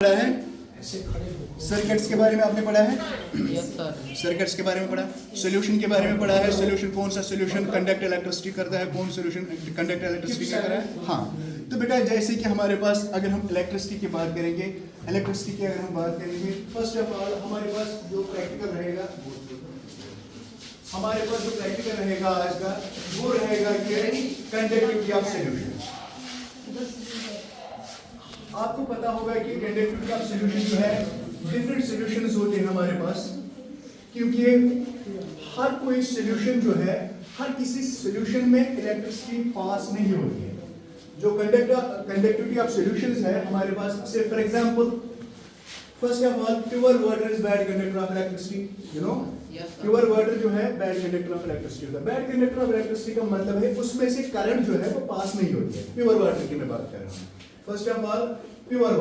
पढ़ा है सर्किट्स के बारे में आपने पढ़ा है। सर्किट्स के बारे में पढ़ा, सॉल्यूशन के बारे में पढ़ा है। सॉल्यूशन कौन सा सॉल्यूशन कंडक्ट इलेक्ट्रिसिटी करता है, कौन सॉल्यूशन कंडक्ट इलेक्ट्रिसिटी नहीं कर रहा है। हाँ, तो बेटा जैसे कि हमारे पास अगर हम इलेक्ट्रिसिटी की बात करेंगे, इलेक्ट्रिसिटी की अगर हम बात करेंगे, फर्स्ट ऑफ ऑल हमारे पास जो प्रैक्टिकल रहेगा, हमारे पास जो प्रैक्टिकल रहेगा आज का वो रहेगा कि कंडक्टिविटी ऑफ सॉल्यूशन। आपको पता होगा कि कंडक्टिविटी ऑफ सॉल्यूशन जो है डिफरेंट सॉल्यूशंस होते हैं हमारे पास, क्योंकि हर कोई सॉल्यूशन जो है, हर किसी सॉल्यूशन में इलेक्ट्रिसिटी पास नहीं होती है। जो कंडक्टिविटी ऑफ सॉल्यूशंस है हमारे पास, से for example first of all pure water is bad conductor of electricity. You know pure water जो है बैड कंडक्टर ऑफ इलेक्ट्रिसिटी होता है। बैड कंडक्टर ऑफ इलेक्ट्रिसिटी का मतलब है उसमें से करंट जो है वो पास नहीं होती है। प्योर वाटर की मैं बात कर रहा हूँ। First of all pure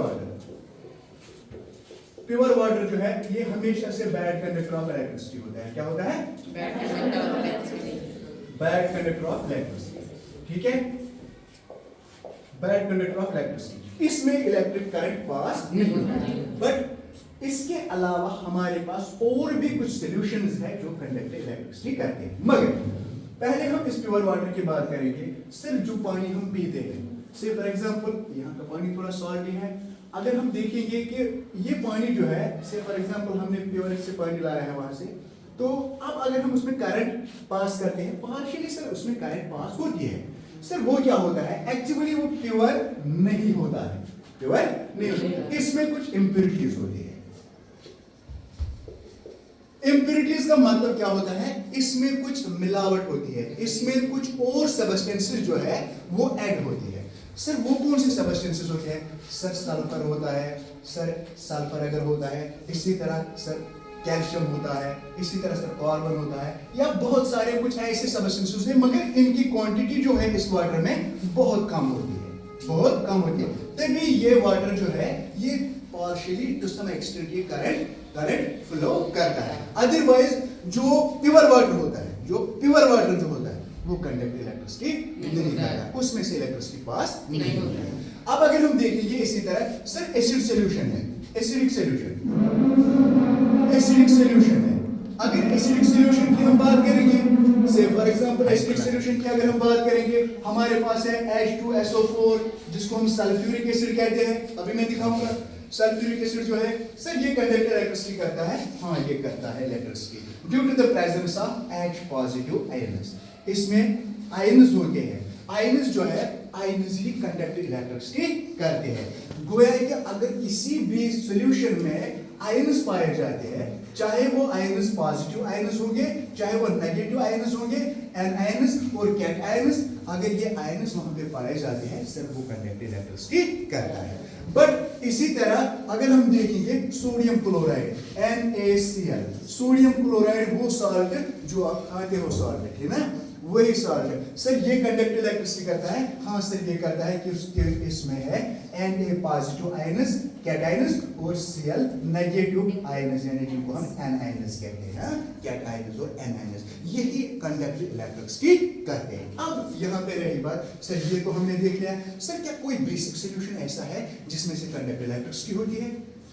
water जो है ये हमेशा से बैड कंडक्टर ऑफ इलेक्ट्रिसिटी होता है। क्या होता है? Bad conductor of electricity. ठीक है, बैड कंडक्टर ऑफ इलेक्ट्रिसिटी, इसमें इलेक्ट्रिक करंट पास नहीं होता है। बट इसके अलावा हमारे पास और भी कुछ सॉल्यूशंस है जो कंडक्ट इलेक्ट्रिसिटी करते हैं। मगर पहले हम इस प्योर वाटर की बात करेंगे। सिर्फ जो पानी हम पीते हैं, से फॉर एग्जांपल यहाँ का पानी थोड़ा सॉल्टी है, अगर हम देखेंगे कि ये पानी जो है, से फॉर एग्जांपल हमने प्योरेट से पानी लाया है वहां से, तो अब अगर हम उसमें करंट पास करते हैं, पार्शियली सर उसमें करंट पास होती है। सर वो क्या होता है, एक्चुअली वो प्योर नहीं होता है, प्योर नहीं होता है, इसमें कुछ इंप्योरिटीज होती है। इंप्योरिटीज का मतलब क्या होता है, इसमें कुछ मिलावट होती है, इसमें कुछ और सब्सटेंसेस जो है वो ऐड होती है। सर वो कौन से सब्सटेंसेस होते हैं? सर सल्फर होता है, सर सल्फर अगर होता है, इसी तरह सर कैल्शियम होता है, इसी तरह सर कार्बन होता है, या बहुत सारे कुछ ऐसे सब्सटेंसेस हैं, मगर इनकी क्वांटिटी जो है इस वाटर में बहुत कम होती है, बहुत कम होती है। तभी ये वाटर जो है ये पार्शियली टू सम एक्सटेंट ये करंट फ्लो करता है। अदरवाइज जो प्योर वाटर होता है, जो प्योर वाटर जो होता है वो कंडक्ट इलेक्ट्रिसिटी नहीं करता, उसमें से इलेक्ट्रिसिटी पास नहीं होती है। अब अगर हम देखेंगे इसी तरह सर एसिड सॉल्यूशन है, एसिडिक सॉल्यूशन है। अगर एसिडिक सॉल्यूशन की हम बात करेंगे, से फॉर एग्जांपल एसिडिक सॉल्यूशन की अगर हम बात करेंगे, हमारे पास है H2SO4 जिसको हम सल्फ्यूरिक एसिड कहते हैं। अभी मैं दिखाऊंगा सल्फ्यूरिक एसिड जो है सर ये कंडक्ट इलेक्ट्रिसिटी करता है। हाँ, ये करता है electricity due to the presence of H positive ions. इसमें आयंस होते हैं, आयंस जो है आयंस ही कंडक्ट इलेक्ट्रिसिटी करते हैं। गोया कि अगर किसी भी सॉल्यूशन में आयंस पाए जाते हैं, चाहे वो आयंस पॉजिटिव आयंस होंगे, चाहे वो नेगेटिव आयंस होंगे, एन आयंस और कैट आयंस, अगर ये आयंस वहां पे पाए जाते हैं सर वो कंडक्ट इलेक्ट्रिसिटी करता है। बट इसी तरह अगर हम देखेंगे sodium chloride NaCl, sodium chloride वो सॉल्ट जो आप खाते हो सॉल्ट है ना, वही सॉल्ट है। सर ये कंडक्ट इलेक्ट्रिसिटी करता है। हाँ सर ये करता है कि उसके इसमें है Na positive ions cations और Cl नेगेटिव आयंस, यानी जिनको हम एन आयंस कहते हैं, कैट आयंस और एन आयंस, यही कंडक्ट इलेक्ट्रिसिटी करते हैं। अब यहाँ पे रही बात, सर ये तो हमने देख लिया, सर क्या कोई बेसिक सॉल्यूशन ऐसा है जिसमें से कंडक्ट इलेक्ट्रिसिटी होती है,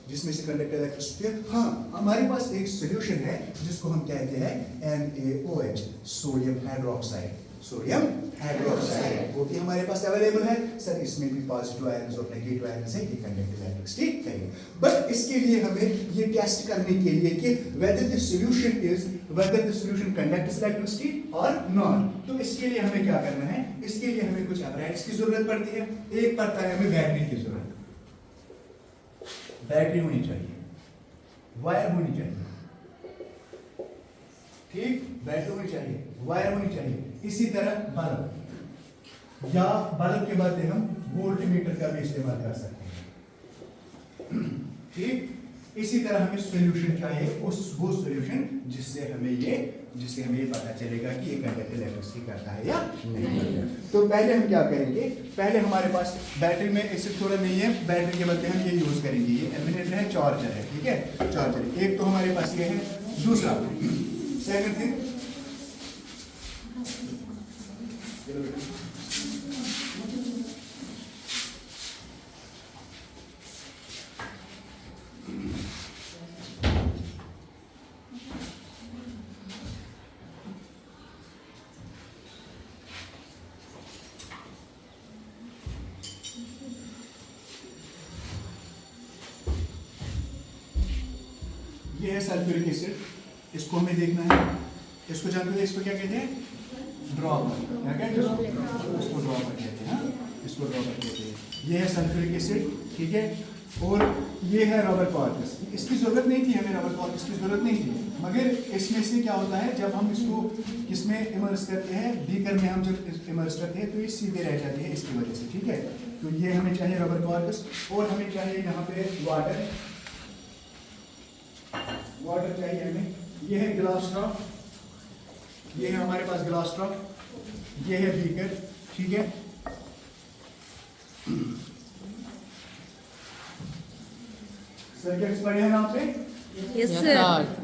जिसमें से कंडक्ट इलेक्ट्रिसिटी? हाँ, हमारे पास एक सॉल्यूशन है जिसको हम कहते हैं NaOH, sodium hydroxide, sodium hydroxide, वो भी हमारे पास अवेलेबल है। सर इसमें भी पॉजिटिव आयंस और नेगेटिव आयंस है, ये कंडक्ट इलेक्ट्रिसिटी करेंगे। बट इसके लिए हमें ये टेस्ट करने के लिए कि whether the solution conducts electricity or not, तो इसके लिए हमें क्या करना है, इसके लिए हमें कुछ apparatus की जरूरत पड़ती है। एक पड़ता है हमें बैटरी की जरूरत, बैटरी होनी चाहिए, वायर होनी चाहिए, ठीक, बैटरी होनी चाहिए, वायर होनी चाहिए। इसी तरह बल्ब, या बल्ब के बदले हम वोल्टमीटर का भी इस्तेमाल कर सकते हैं, ठीक। इसी तरह हमें सॉल्यूशन चाहिए, वो सॉल्यूशन जिससे हमें ये पता चलेगा कि ये कंडक्ट इलेक्ट्रिसिटी करता है या नहीं करता है। तो पहले हम क्या करेंगे, पहले हमारे पास बैटरी में एसिड थोड़ा नहीं है, बैटरी के बदले हम ये यूज करेंगे, ये एलिमिनेटर है, चार्जर है, ठीक है, चार्जर एक तो हमारे पास ये है। दूसरा सेकंड थिंग, ये है सल्फ्यूरिक एसिड, इसको हमें देखना है। इसको जानते हो, इसको क्या कहते हैं? ड्रॉपर। क्या कहते हैं? इसको ड्रॉपर कहते हैं। हाँ, इसको ड्रॉपर कहते हैं। ये है सल्फ्यूरिक एसिड, ठीक है। और ये है रबर कॉर्पस। इसकी ज़रूरत नहीं थी हमें, रबर कॉर्पस की ज़रूरत नहीं थी, मगर इसमें से क्या होता है जब हम इसको किसमें इमर्स करते हैं, बीकर में हम जब इमर्स करते हैं तो ये सीधे रह जाते हैं इसकी वजह से, ठीक है। तो ये हमें चाहिए रबर कॉर्पस, और हमें चाहिए यहाँ पे वाटर। वाटर चाहिए हमें। ये है ग्लास ड्रॉप, ये है हमारे पास ग्लास ड्रॉप, ये है बीकर, ठीक है। सर्किट्स पढ़े हैं ना आपने? Yes sir.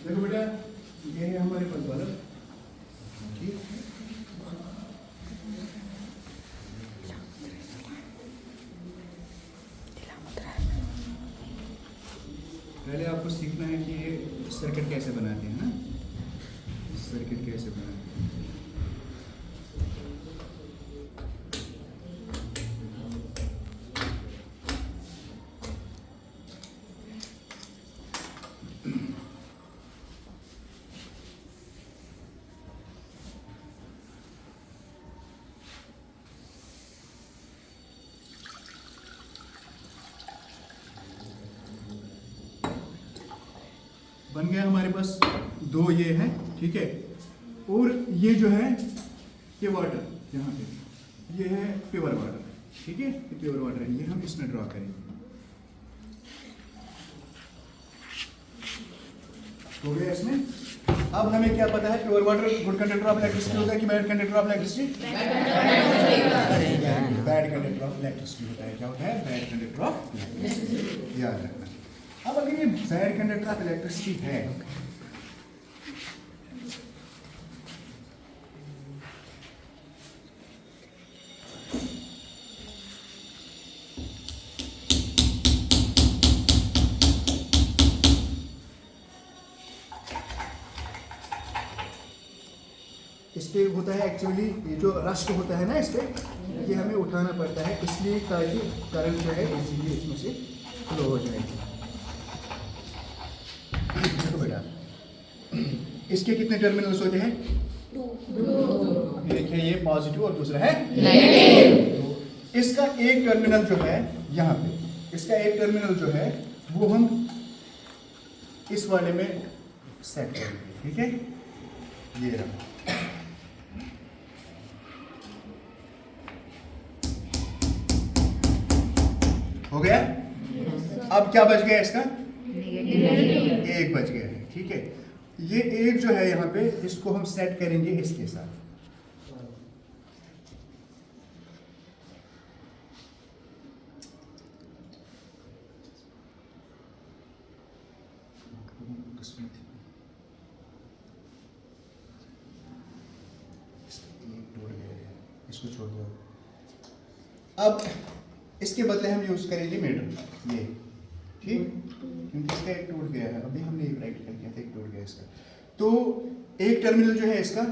देखो बेटा, ये है हमारे पास बल्ब, ठीक। पहले आपको सीखना है कि ये सर्किट कैसे बनाते हैं ना, सर्किट कैसे बनाते हैं। बन गया हमारे पास दो ये है, ठीक है। और ये जो है ये वाटर, यहाँ पे ये है प्योर वाटर, ठीक है। ये प्योर वाटर है, ये हम इसमें ड्रॉ करेंगे। हो गया इसमें। अब हमें क्या पता है, pure water good conductor of electricity होता है कि bad conductor of electricity? Bad conductor of electricity होता है। क्या होता है? बैड कंडक्टर ऑफ इलेक्ट्रिसिटी, याद रखना। अब अगर ये बैड कंडक्टर ऑफ इलेक्ट्रिसिटी है, इस पे होता है एक्चुअली ये जो रस्ट होता है ना, इस पे ये हमें उठाना पड़ता है, इसलिए ताकि करंट जो है इजीली इसमें से फ्लो हो जाएगी। देखो बेटा, इसके कितने टर्मिनल्स होते हैं? देखिए, ये पॉजिटिव और दूसरा है नेगेटिव। तो इसका एक टर्मिनल जो है यहाँ पे, इसका एक टर्मिनल जो है वो हम इस वाले में सेट करेंगे, ठीक है। ये रहा, हो गया। अब क्या बच गया इसका? एक बच गया है, ठीक है। ये एक जो है यहाँ पे इसको हम सेट करेंगे इसके साथ। इसको छोड़ दो। अब इसके बदले हम यूज करेंगे मीटर, ये ठीक, क्योंकि इसका एक टूट गया है, अभी हमने एक प्रैक्टिकल किया था, एक टूट गया इसका। तो एक टर्मिनल जो है इसका,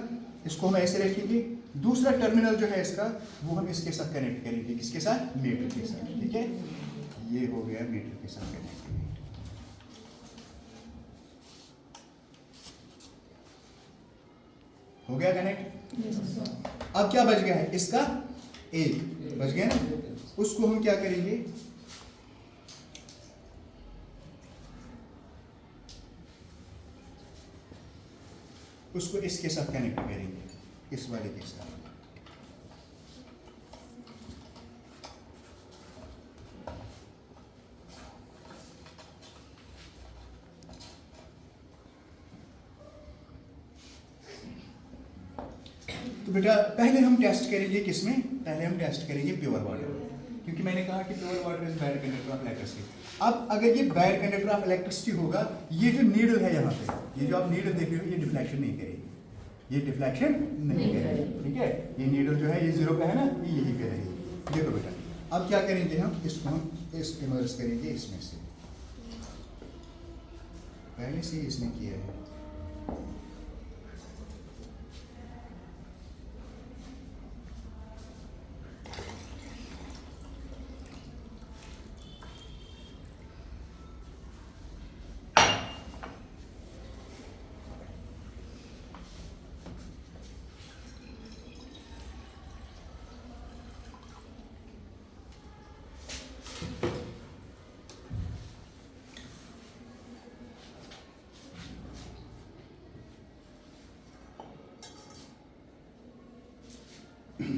इसको हम ऐसे रखेंगे, दूसरा टर्मिनल जो है इसका वो हम इसके साथ कनेक्ट करेंगे, किसके साथ, मीटर के साथ, ठीक है। ये हो गया मीटर के साथ कनेक्ट। हो गया कनेक्ट। अब क्या बच गया है, इसका एक बच गया ना, उसको हम क्या करेंगे, उसको इसके साथ कनेक्ट करेंगे, इस वाले के साथ। तो बेटा पहले हम टेस्ट करेंगे किसमें, पहले हम टेस्ट करेंगे प्योर वाटर, क्योंकि मैंने कहा कि pure water is bad conductor of electricity. अब अगर ये बैड कंडक्टर ऑफ इलेक्ट्रिसिटी होगा, ये जो नीडल है यहाँ पे, ये जो आप नीडल देख रहे हो, ये डिफ्लेक्शन नहीं करेगी, ये डिफ्लेक्शन नहीं करेगी, ठीक है। ये नीडल जो है ये जीरो पे है ना, ये यहीं पे रहेगी। देखो बेटा अब क्या करेंगे हम, इसको हम इस इमर्स करेंगे इसमें से, पहले से इसने किया है।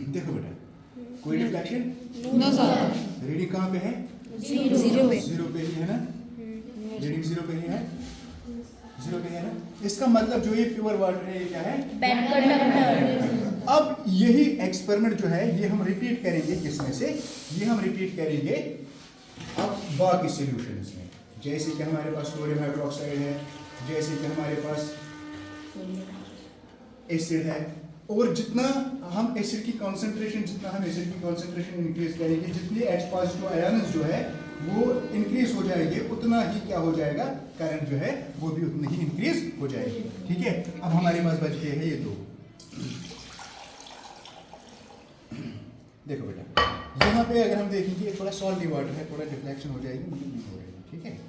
देखो बेटा कोई डिफ्लेक्शन नो सर, रीडिंग कहाँ पे है, जीरो पे। जीरो पे ही है ना, रीडिंग जीरो पे ही है, जीरो पे है ना। इसका मतलब जो ये प्योर वाटर है ये क्या है, बैड कंडक्टर। अब यही एक्सपेरिमेंट जो है ये हम रिपीट करेंगे किसमें से, ये हम रिपीट करेंगे अब बाकी सॉल्यूशंस में, जैसे कि हमारे पास सोडियम हाइड्रोक्साइड है, जैसे कि हमारे पास एसिड है, और जितना हम एसिड की कंसंट्रेशन, जितना हम एसिड की कंसंट्रेशन इंक्रीज करेंगे, जितने H पॉजिटिव आयन्स जो है वो इंक्रीज हो जाएंगे, उतना ही क्या हो जाएगा, करंट जो है वो भी उतनी ही इंक्रीज हो जाएगी, ठीक है। अब हमारे पास बच गए हैं ये दो। देखो बेटा यहाँ पे अगर हम देखेंगे थोड़ा सॉल्टी वाटर है, थोड़ा डिफ्लेक्शन हो जाएगी, मतलब नहीं हो जाएगी, ठीक है।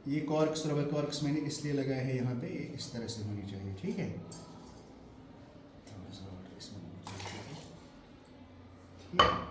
ये कॉर्क्स, रबर कॉर्क्स मैंने इसलिए लगाया है यहाँ पे, इस तरह से होनी चाहिए, ठीक है। ठीक है।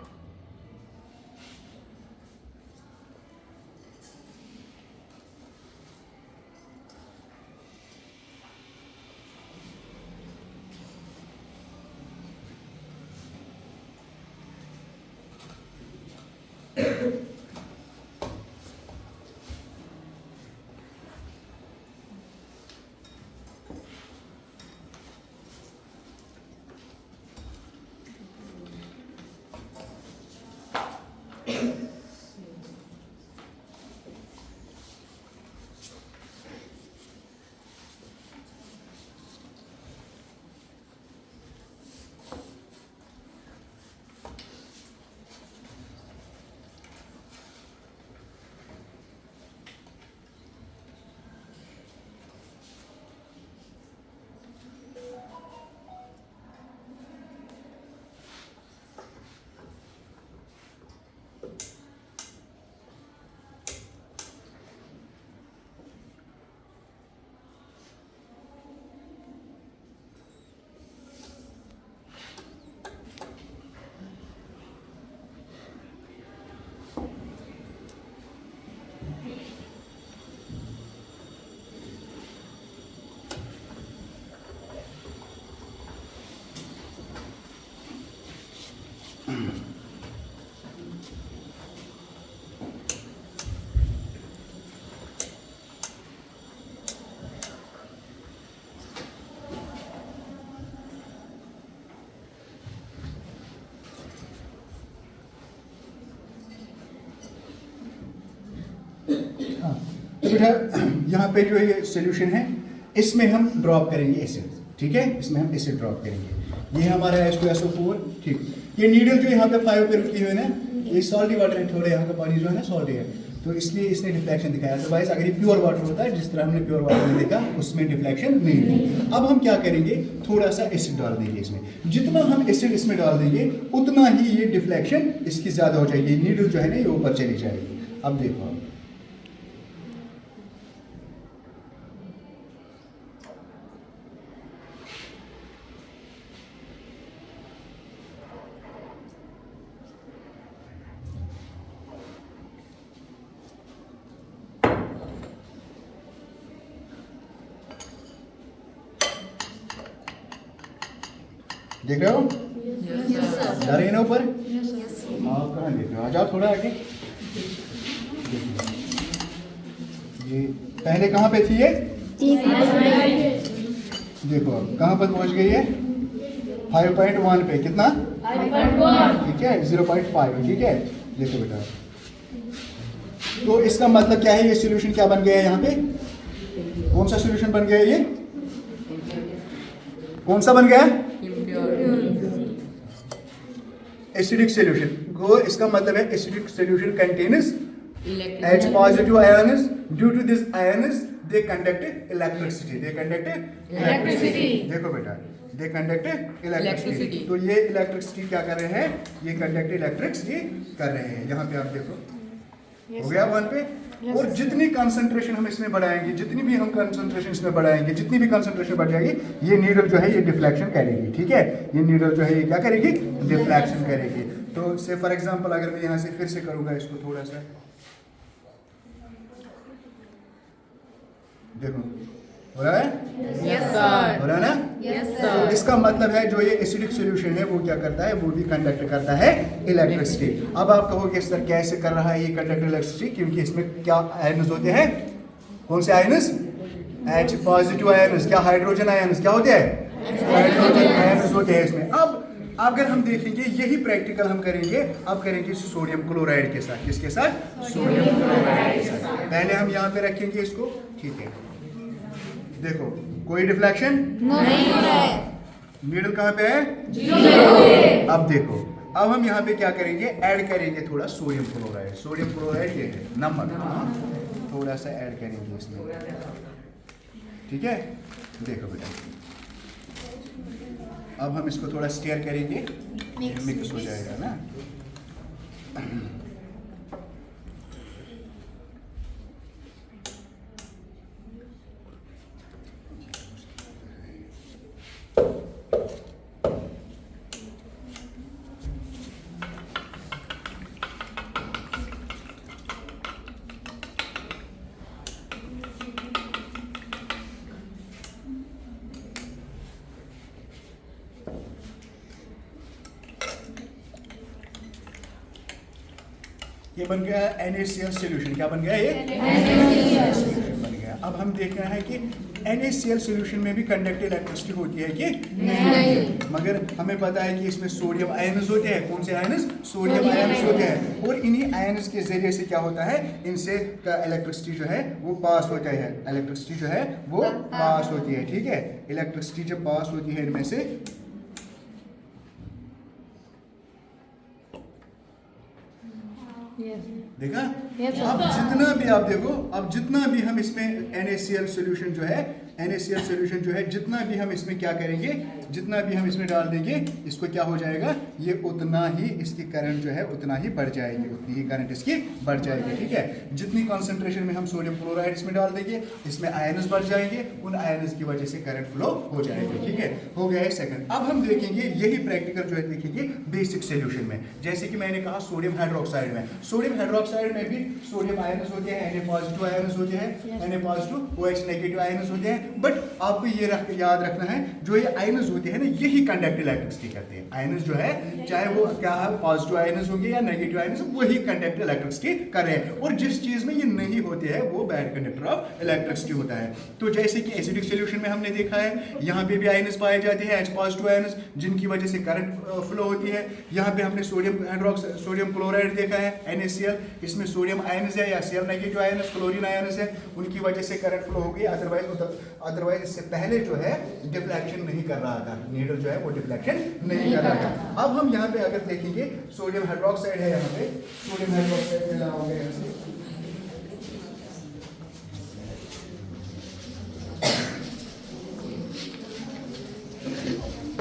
हाँ, तो बेटा यहाँ पे जो ये सोल्यूशन है इसमें हम ड्रॉप करेंगे एसिड, ठीक है, इसमें हम एसिड ड्रॉप करेंगे। ये हमारा H2SO4, ठीक। ये नीडल जो यहाँ पे 5 पे रुकी हुई है ना, ये सॉल्टी वाटर है, थोड़ा यहाँ का पानी जो है ना सॉल्टी है, तो इसलिए इसने डिफ्लेक्शन दिखाया। अदरवाइज अगर ये प्योर वाटर होता है, जिस तरह हमने प्योर वाटर में देखा, उसमें डिफ्लेक्शन नहीं है। अब हम क्या करेंगे, थोड़ा सा एसिड डाल देंगे इसमें। जितना हम एसिड इसमें डाल देंगे उतना ही ये डिफ्लेक्शन इसकी ज़्यादा हो जाएगी, नीडल जो है ना ये ऊपर चली जाएगी। अब देखो, देख रहे हो, जा रही है ना ऊपर। आप कहाँ देख रहे हो, आ जाओ थोड़ा आगे। ये पहले कहाँ पे थी ये, देखो कहाँ पर पहुँच गई है, 5.1 पे। कितना, ठीक है, 0.5, ठीक है। देखो बेटा, तो इसका मतलब क्या है, ये सॉल्यूशन क्या बन गया है यहाँ पे, कौन सा सॉल्यूशन बन गया है, ये कौन सा बन गया है, एसिडिक सॉल्यूशन। को इसका मतलब है acidic solution contains H positive ions. Due to this ions, they conduct electricity. They conduct electricity. देखो बेटा, they conduct electricity. तो ये electricity क्या कर रहे हैं, ये conduct electricity कर रहे हैं। यहाँ पे आप देखो, हो गया 1 पे। और जितनी कंसंट्रेशन हम इसमें बढ़ाएंगे, जितनी भी हम कंसंट्रेशन इसमें बढ़ाएंगे, जितनी भी कंसंट्रेशन बढ़ जाएगी, ये नीडल जो है ये डिफ्लेक्शन करेगी, ठीक है। ये नीडल जो है ये क्या करेगी, डिफ्लेक्शन करेगी। तो से फॉर एग्जांपल अगर मैं यहाँ से फिर से करूँगा इसको थोड़ा सा, देखो हो रहा है, Yes, sir. हो रहा है ना। Yes, तो sir. इसका मतलब है जो ये एसिडिक सॉल्यूशन है वो क्या करता है, वो भी कंडक्ट करता है इलेक्ट्रिसिटी। अब आप कहोगे सर कैसे कर रहा है ये कंडक्ट इलेक्ट्रिसिटी, क्योंकि इसमें क्या आयन्स होते हैं, कौन से आयन्स, H पॉजिटिव आयन्स, क्या हाइड्रोजन आयन्स क्या होते हैं, हाइड्रोजन आयन्स होते हैं इसमें। अब अगर हम देखेंगे यही प्रैक्टिकल हम करेंगे, अब करेंगे सोडियम क्लोराइड के साथ। किसके साथ, सोडियम क्लोराइड के साथ। पहले हम यहाँ पे रखेंगे इसको, ठीक है। देखो कोई डिफ्लेक्शन नहीं हो रहा है, नीडल कहाँ पे है, अब देखो, अब हम यहाँ पे क्या करेंगे, ऐड करेंगे थोड़ा सोडियम क्लोराइड। सोडियम क्लोराइड ये है नमक, थोड़ा सा ऐड करेंगे इसमें, ठीक है। देखो बेटा, अब हम इसको थोड़ा स्टीयर करेंगे, मिक्स हो जाएगा ना। ये बन गया NaCl सॉल्यूशन। क्या बन गया ये, NaCl सॉल्यूशन बन गया। अब हम देख रहे हैं कि NaCl सॉल्यूशन में भी कंडक्ट इलेक्ट्रिसिटी होती है कि नहीं, मगर हमें पता है कि इसमें सोडियम आयन्स होते हैं। कौन से आयन्स, सोडियम आयन्स होते हैं। और इन्हीं आयन्स के जरिए से क्या होता है, इनसे का इलेक्ट्रिसिटी जो है वो पास होता है, इलेक्ट्रिसिटी जो है वो पास होती है, ठीक है। इलेक्ट्रिसिटी जब पास होती है इनमें से, देखा। अब जितना भी आप देखो, अब जितना भी हम इसमें NaCl सॉल्यूशन जो है, NaCl सॉल्यूशन जो है, जितना भी हम इसमें क्या करेंगे, जितना भी हम इसमें डाल देंगे, इसको क्या हो जाएगा, ये उतना ही इसकी करंट जो है उतना ही बढ़ जाएगी, उतनी ही करंट इसकी बढ़ जाएगी, ठीक है। जितनी कॉन्सेंट्रेशन में हम सोडियम क्लोराइड इसमें डाल देंगे, इसमें आयन्स बढ़ जाएंगे, उन आयन्स की वजह से करंट फ्लो हो जाएगी, ठीक है। हो गया है सेकंड। अब हम देखेंगे यही प्रैक्टिकल जो है देखेंगे बेसिक सॉल्यूशन में। जैसे कि मैंने कहा सोडियम हाइड्रोक्साइड में, सोडियम हाइड्रोक्साइड में भी सोडियम आयन्स होते हैं, Na पॉजिटिव आयन्स होते हैं, Na positive OH negative ions होते हैं। बट आपको ये याद रखना है, जो ये आयनस होते हैं ना, यही कंडक्ट इलेक्ट्रिसिटी करते हैं। आयनस जो है, चाहे वो क्या है, पॉजिटिव आयनस होंगे या नेगेटिव आयनस, वही कंडक्ट इलेक्ट्रिसिटी कर रहे हैं। और जिस चीज में ये नहीं होते हैं वो बैड कंडक्टर ऑफ इलेक्ट्रिसिटी होता है। तो जैसे कि एसिडिक सोल्यूशन में हमने देखा है, यहाँ पे भी आयनस पाए जाते हैं, H पॉजिटिव आयनस, जिनकी वजह से करंट फ्लो होती है। यहाँ पे हमने सोडियम क्लोराइड देखा है, NaCl, इसमें सोडियम आयनस है या Cl नेगेटिव आयनस, क्लोरीन आयनस है, उनकी वजह से करंट फ्लो हो गई। अदरवाइज इससे पहले जो है डिफ्लेक्शन नहीं कर रहा था, नीडल जो है वो डिफ्लेक्शन नहीं कर रहा था। अब हम यहाँ पे अगर देखेंगे, सोडियम हाइड्रोक्साइड है, यहाँ पे सोडियम हाइड्रोक्साइड मिला होगा यहाँ से,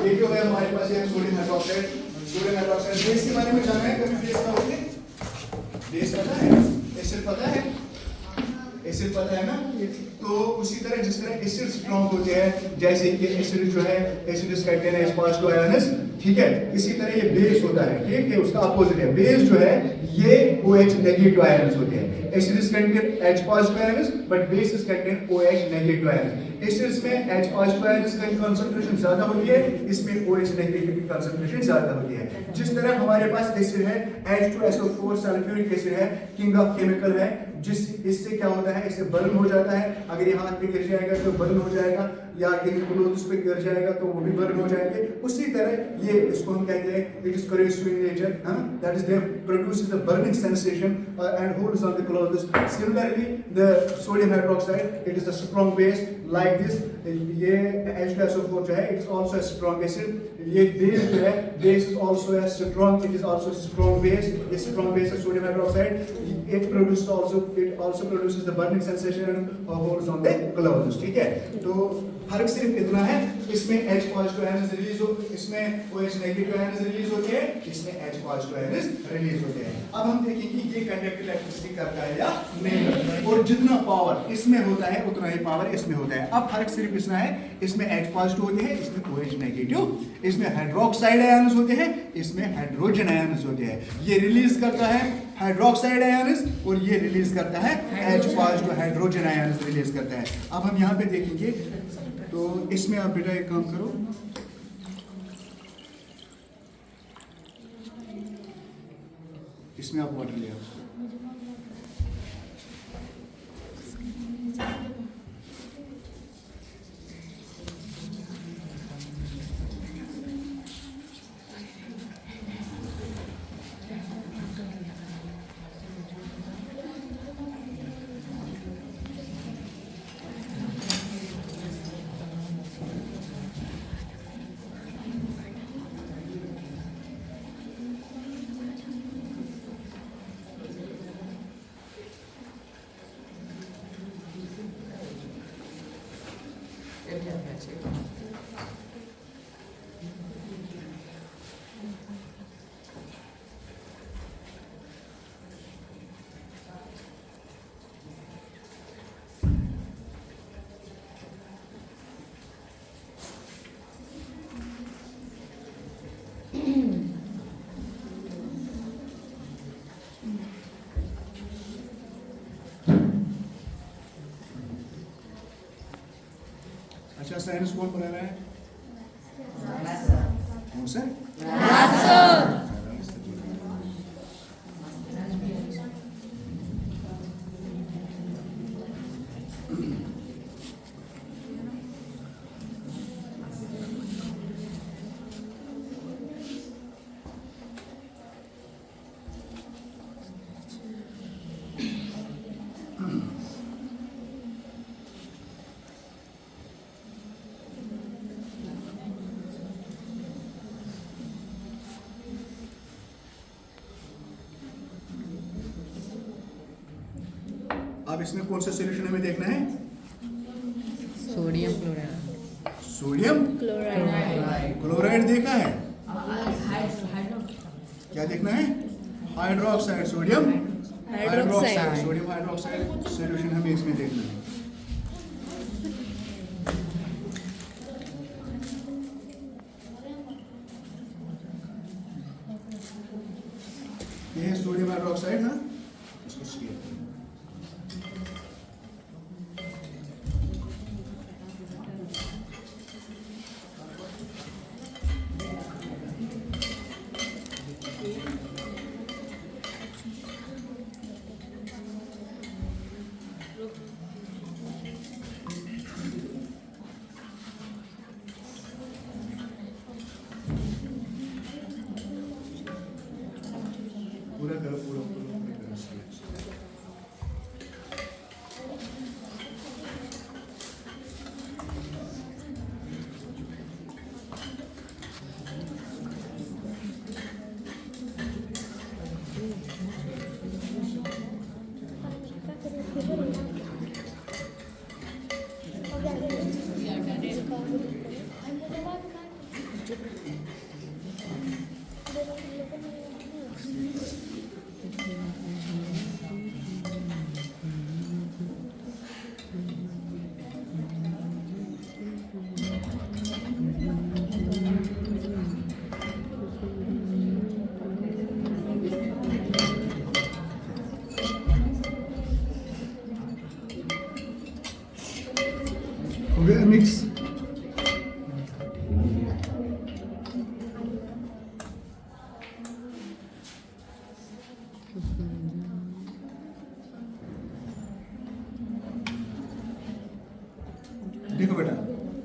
ये जो है हमारे पास है sodium hydroxide. Sodium hydroxide base के बारे में जाना है, कभी बेस का होते, बेस पता है, एसिड पता है, एसिड पता है ना। तो उसी तरह जिस तरह एसिड स्ट्रॉन्ग होते हैं, जैसे कि एसिड जो है, एसिड कहते हैं H पॉजिटिव आयनस, ठीक है, इसी तरह ये बेस होता है, ठीक है, उसका अपोजिट है। बेस जो है ये OH नेगेटिव आयनस होते हैं। Acids contain H positive ions, but bases contain OH negative ions. Acids में H पॉजिटिव आयनस की कंसंट्रेशन ज्यादा होती है, इसमें OH नेगेटिव की कंसंट्रेशन ज्यादा होती है। जिस तरह हमारे पास एसिड है, H2SO4 सल्फ्यूरिक एसिड है, किंग ऑफ केमिकल है, इससे क्या होता है, इससे बर्न हो जाता है। अगर ये हाथ पे गिर जाएगा तो बर्न हो जाएगा, या क्लोथ्स पे गिर जाएगा तो वो भी बर्न हो जाएंगे। उसी तरह ये, इसको हम कहते हैं it is corrosive in nature, that is they produces a burning sensation and holds on the clothes. Similarly the sodium hydroxide, it is a strong base like this. ये H2SO4 जो है, it is also a strong acid. ये base जो है, base is also a strong, it is also a strong base. ये strong base है sodium hydroxide, it also produces the burning sensation and holds on the clothes, ठीक है। तो फर्क सिर्फ इतना है, इसमें H पॉजिटिव आयनस रिलीज हो, इसमें OH नेगेटिव आयनस रिलीज होते हैं, इसमें H पॉजिटिव आयनस रिलीज होते हैं। अब हम देखेंगे ये कंडक्ट इलेक्ट्रिसिटी करता है या नहीं करता, और जितना पावर इसमें होता है उतना ही पावर इसमें होता है। अब फर्क सिर्फ इतना है, इसमें H पॉजिटिव होते हैं, इसमें OH नेगेटिव, इसमें हाइड्रोक्साइड आयनस होते हैं, इसमें हाइड्रोजन आयनस होते हैं। ये रिलीज करता है हाइड्रोक्साइड आयनस और ये रिलीज करता है H पॉजिटिव हाइड्रोजन आयनस रिलीज करता है। अब हम यहाँ पे देखेंगे, तो इसमें आप बेटा एक काम करो, इसमें आप वाटर ले आओ। अच्छा, साइंस कौन पढ़ा रहा है? कौन सर? अब इसमें कौन सा सॉल्यूशन हमें देखना है? Sodium chloride. Sodium chloride. Chloride देखा है? क्या देखना है? Hydroxide, sodium hydroxide, sodium hydroxide solution हमें इसमें देखना है। ये है सोडियम हाइड्रोक्साइड, हाँ, इसको स्केल हो गया मिक्स। देखो बेटा,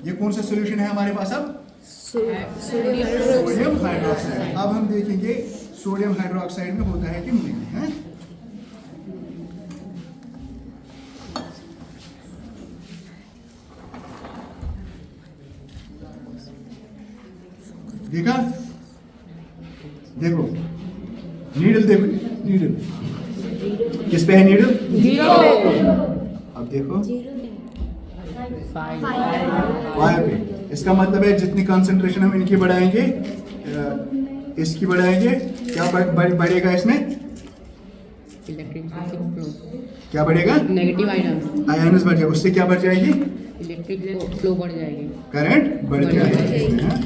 ये कौन सा सॉल्यूशन है हमारे पास अब? Sodium hydroxide. अब हम देखेंगे सोडियम हाइड्रोक्साइड में होता है कि नहीं है। देखा? देखो नीडल, देखो नीडल किस पे है नीडल? अब देखो 5 पे। इसका मतलब है जितनी कंसंट्रेशन हम इनकी बढ़ाएंगे, इसकी बढ़ाएंगे, क्या बढ़ेगा इसमें? इलेक्ट्रिक फ्लो, क्या बढ़ेगा? नेगेटिव आयन, आयन्स बढ़ जाएगा। उससे क्या बढ़ जाएगी? इलेक्ट्रिक फ्लो बढ़ जाएगी, करंट बढ़ जाएगा। हाँ?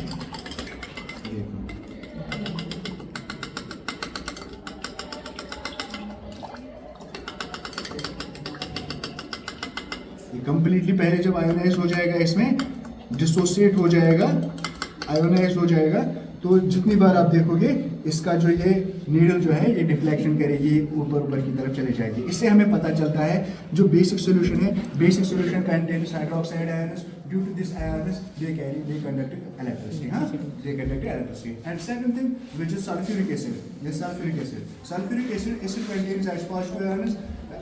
कंप्लीटली पहले जब आयोनाइज हो जाएगा, इसमें डिसोसिएट हो जाएगा, आयोनाइज हो जाएगा, तो जितनी बार आप देखोगे इसका जो ये नीडल जो है ये डिफ्लेक्शन करेगी, ऊपर ऊपर की तरफ चले जाएगी। इससे हमें पता चलता है जो बेसिक सॉल्यूशन है, basic solution contains hydroxide ions, due to this ions they conduct electricity. हाँ, they conduct electricity. And second thing which is sulphuric acid. This sulphuric acid contains H positive ions,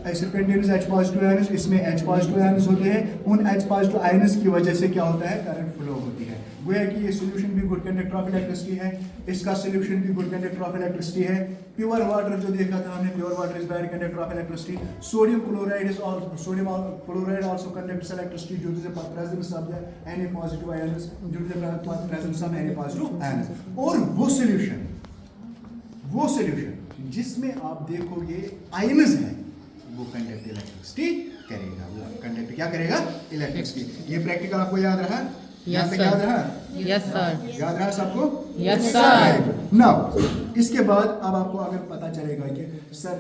acid contains H positive ions. इसमें H positive ions होते हैं। उन H positive ions की वजह से क्या होता है? करंट फ्लो होती है। गोया कि ये सॉल्यूशन भी गुड कंडक्टर ऑफ इलेक्ट्रिसिटी है, इसका सॉल्यूशन भी गुड कंडक्टर ऑफ इलेक्ट्रिसिटी है। प्योर वाटर जो देखा था हमने, pure water is bad conductor of electricity. Sodium chloride also conducts electricity due to the presence of the Na positive ions, due to the presence of Na positive ions. और वो solution जिसमें आप देखोगे ions है, वो conduct electricity करेगा। वो conduct क्या करेगा? इलेक्ट्रिसिटी। ये प्रैक्टिकल आपको याद रहा? यस सर, याद रहा? यस सर, याद रहा सबको? Yes sir. नाउ इसके बाद अब आपको अगर पता चलेगा कि सर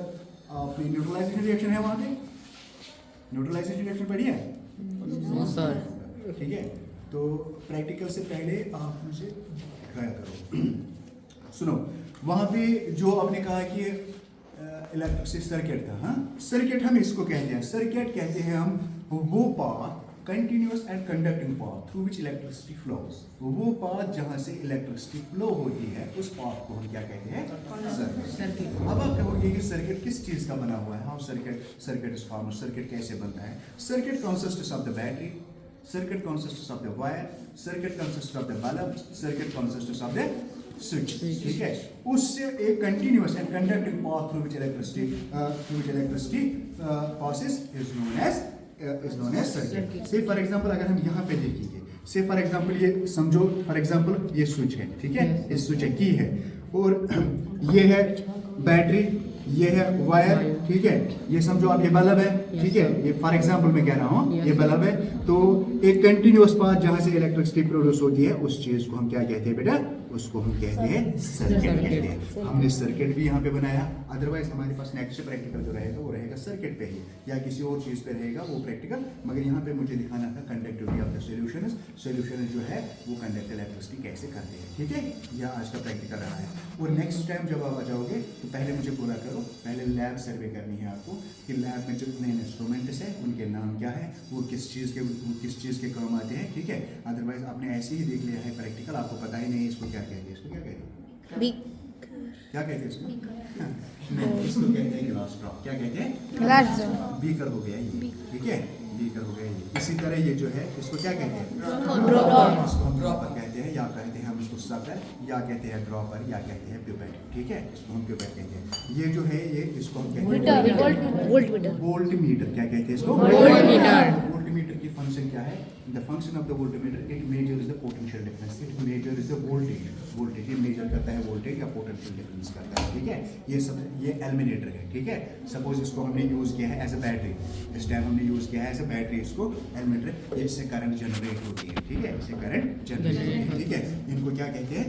आपने न्यूट्रलाइजेशन रिएक्शन है वहां पे, न्यूट्रलाइजेशन रिएक्शन पढ़ी है? No sir. ठीक है, तो प्रैक्टिकल से पहले आप मुझे दिखाया करो। सुनो, वहां पे जो आपने कहा कि इलेक्ट्रिक सर्किट था। हाँ, सर्किट हम इसको कहते हैं, सर्किट कहते हैं हम वो path, continuous and conducting path through which electricity flows. वो पाथ जहां से इलेक्ट्रिसिटी फ्लो होती है, उस पाथ को हम क्या कहते हैं? सर्किट। अब आप कहोगे कि सर्किट किस चीज का बना हुआ है? How circuit is formed. Circuit कैसे बनता है? Circuit consists of the battery, circuit consists of the wire, circuit consists of the bulb, circuit consists of the switch. ठीक है, उससे एक continuous and conducting path through which electricity passes is known as circuit. से for example अगर हम यहाँ पे देखेंगे, से फॉर एग्जांपल ये समझो, फॉर एग्जांपल ये स्विच है, ठीक है, ये स्विच है, की है, और ये है बैटरी, ये है वायर, ठीक है, ये समझो आप ये बल्ब है, ठीक है, ये फॉर एग्जांपल मैं कह रहा हूँ, ये बल्ब है। तो एक कंटिन्यूअस पाथ जहाँ से इलेक्ट्रिसिटी प्रोड्यूस होती है, उस चीज को हम क्या कहते हैं बेटा? उसको हम कहते हैं सर्किट कहते हैं। हमने सर्किट भी यहाँ पे बनाया। अदरवाइज हमारे पास नेक्स्ट प्रैक्टिकल जो रहेगा वो रहेगा सर्किट पे ही, या किसी और चीज पे रहेगा वो प्रैक्टिकल। मगर यहाँ पे मुझे दिखाना था कंडक्टिविटी ऑफ द सॉल्यूशन जो है वो कंडक्ट इलेक्ट्रिसिटी कैसे करते हैं। ठीक है, यह आज का प्रैक्टिकल रहा है। और नेक्स्ट टाइम जब आप आ जाओगे तो पहले मुझे पूरा करो, पहले लैब सर्वे करनी है आपको कि लैब में जितने इंस्ट्रूमेंट्स हैं उनके नाम क्या है, वो किस चीज़ के काम आते हैं। ठीक है, अदरवाइज आपने ऐसे ही देख लिया है प्रैक्टिकल, आपको पता ही नहीं इसको क्या कहते हैं, इसको क्या कहते हैं? क्या कहते हैं इसको? नहीं, इसको कहते हैं गिलास ड्रॉप। क्या कहते हैं? ग्लास बीकर हो गया ये, ठीक है, बीकर हो गया ये। इसी तरह ये जो है इसको क्या कहते हैं? ड्रॉपर। इसको हम ड्रॉपर कहते हैं, या कहते हैं हम इसको सकर, या कहते हैं ड्रॉपर, या कहते हैं प्यूपेट, ठीक है, इसको हम प्यूपेट कहते हैं। ये जो है ये इसको हम कहते हैं वोल्ट मीटर। क्या कहते हैं इसको? वोल्टमीटर। वोल्टमीटर की फंक्शन क्या है? The function of the voltmeter, it measures the potential difference, it measures the voltage ये मेजर करता है वोल्टेज या पोटेंशियल डिफरेंस करता है, ठीक है। ये एलिमिनेटर है, ठीक है। सपोज इसको हमने यूज़ किया है एज अ बैटरी, इस टाइम हमने यूज़ किया है एज अ बैटरी इसको एलिमिनेटर, इससे करंट जनरेट होती है, ठीक है, इससे करंट जनरेट होती है, ठीक है। इनको क्या कहते हैं?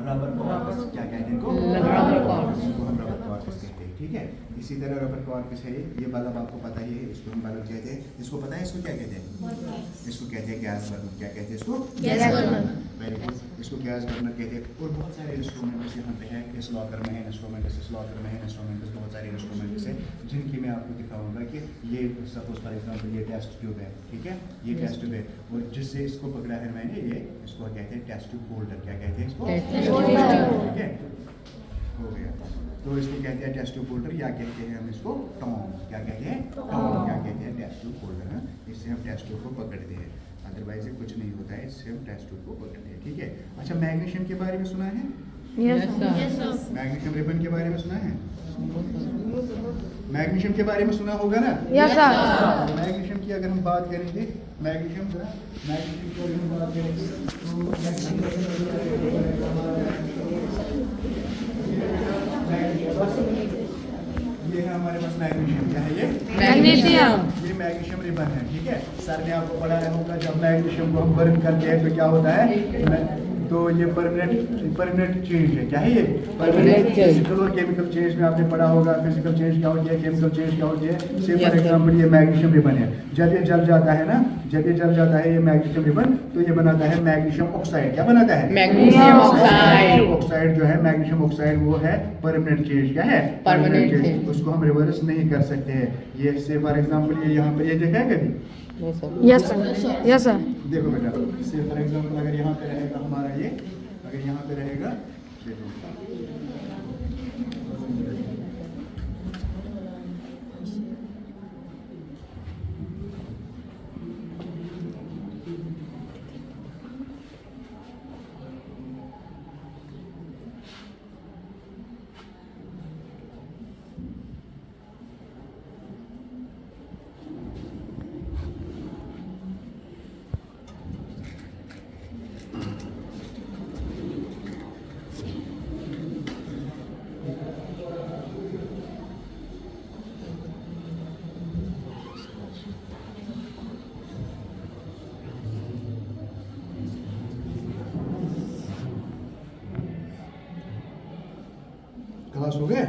रबर कॉर्कस। क्या कहते हैं इनको? रबर कॉर्कस। इसको हम रबर कॉर्कस कहते हैं, ठीक है। इसी तरह रबर कॉर्कस है ये बल्ब आपको पता ही है, इसको हम बल्ब कहते हैं। इसको पता है इसको क्या कहते हैं? इसको कहते हैं गैस बर्नर। क्या कहते हैं इसको? Gas burner. वेरी गुड, इसको गैस बर्नर कहते हैं। और बहुत सारे इंस्ट्रूमेंट्स यहाँ पे है, इस लॉकर में है इंस्ट्रूमेंट्स, इस लॉकर में है इंस्ट्रूमेंट्स, बहुत सारे इंस्ट्रूमेंट्स हैं जिनकी मैं आपको दिखाऊंगा कि ये सपोज फॉर एग्जांपल ये टेस्ट ट्यूब है, ठीक है, ये टेस्ट ट्यूब है, और जिससे इसको पकड़ा है मैंने, ये इसको कहते हैं टेस्ट ट्यूब होल्डर। क्या कहते हैं इसको? ठीक है, हो गया। तो इसको कहते हैं टेस्ट ट्यूब होल्डर, या कहते हैं हम इसको टॉम। क्या कहते हैं? टॉम। क्या कहते हैं? Test tube holder. हाँ, इससे हम टेस्ट ट्यूब को पकड़ते हैं, अदरवाइज ये कुछ नहीं होता है, इससे हम टेस्ट ट्यूब को पकड़ते हैं, ठीक है। अच्छा, मैग्नीशियम के बारे में सुना है? Yes sir. मैग्नीशियम रिबन के बारे में सुना है? मैग्नीशियम के बारे में सुना होगा ना? Yes sir. मैग्नीशियम की अगर हम बात करेंगे, मैग्नीशियम की अगर हम बात करेंगे तो ये है हमारे पास मैग्नीशियम। क्या है ये? मैग्नीशियम। ये मैग्नीशियम रिबन है, ठीक है। सर ने आपको पढ़ाया होगा जब मैग्नीशियम को हम बर्न करते हैं तो क्या होता है, तो ये परमानेंट चेंज है। क्या है ये? Permanent change। फिजिकल और केमिकल चेंज में आपने पढ़ा होगा, फिजिकल चेंज क्या होती है, केमिकल चेंज क्या होती है। से फॉर एग्जांपल ये मैग्नीशियम रिबन है, जब ये जल जाता है ना, जब ये जल जाता है ये मैग्नीशियम रिबन, तो ये बनाता है मैग्नीशियम ऑक्साइड। क्या बनाता है? Magnesium oxide. ऑक्साइड जो है मैग्नीशियम ऑक्साइड, वो है परमानेंट चेंज। क्या है? Permanent change। उसको हम रिवर्स नहीं कर सकते हैं। ये से फॉर एग्जांपल ये यहाँ पे ये देखा है कभी? Yes sir. Yes sir. देखो बेटा, से फॉर एग्जांपल अगर यहाँ पे रहेगा हमारा ये, अगर यहाँ पे रहेगा, देखो क्लास हो गया?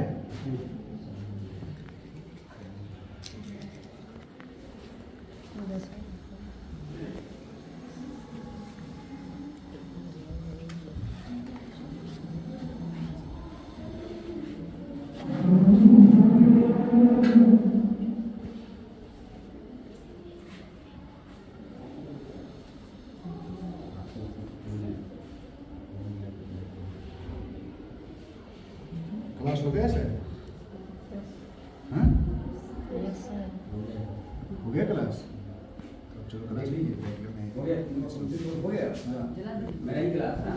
क्लास हो गया सर? हाँ? हो गया क्लास? अब चलो क्लास लीजिए, बैठ लो, मैं हो गया हाँ। मेरा ही क्लास ना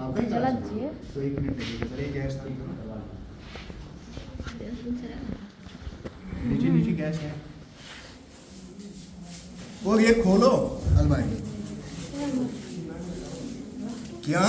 आपका ही चला क्लास दीजिए। है? तो एक मिनट लगेगा सर, एक गैस तो नीचे नीचे गैस है, और ये खोलो अलमारी। क्या?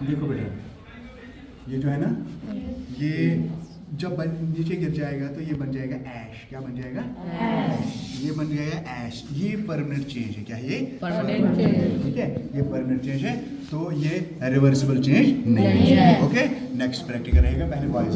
देखो बेटा, ये जो है ना, ये जब नीचे गिर जाएगा तो ये बन जाएगा ऐश। क्या बन जाएगा? ऐश। ये बन जाएगा ऐश। ये परमानेंट चेंज है। क्या ये? Permanent change. ठीक है, ये परमानेंट चेंज है, तो ये रिवर्सिबल चेंज नहीं है। ओके, नेक्स्ट प्रैक्टिकल रहेगा, पहले वॉइस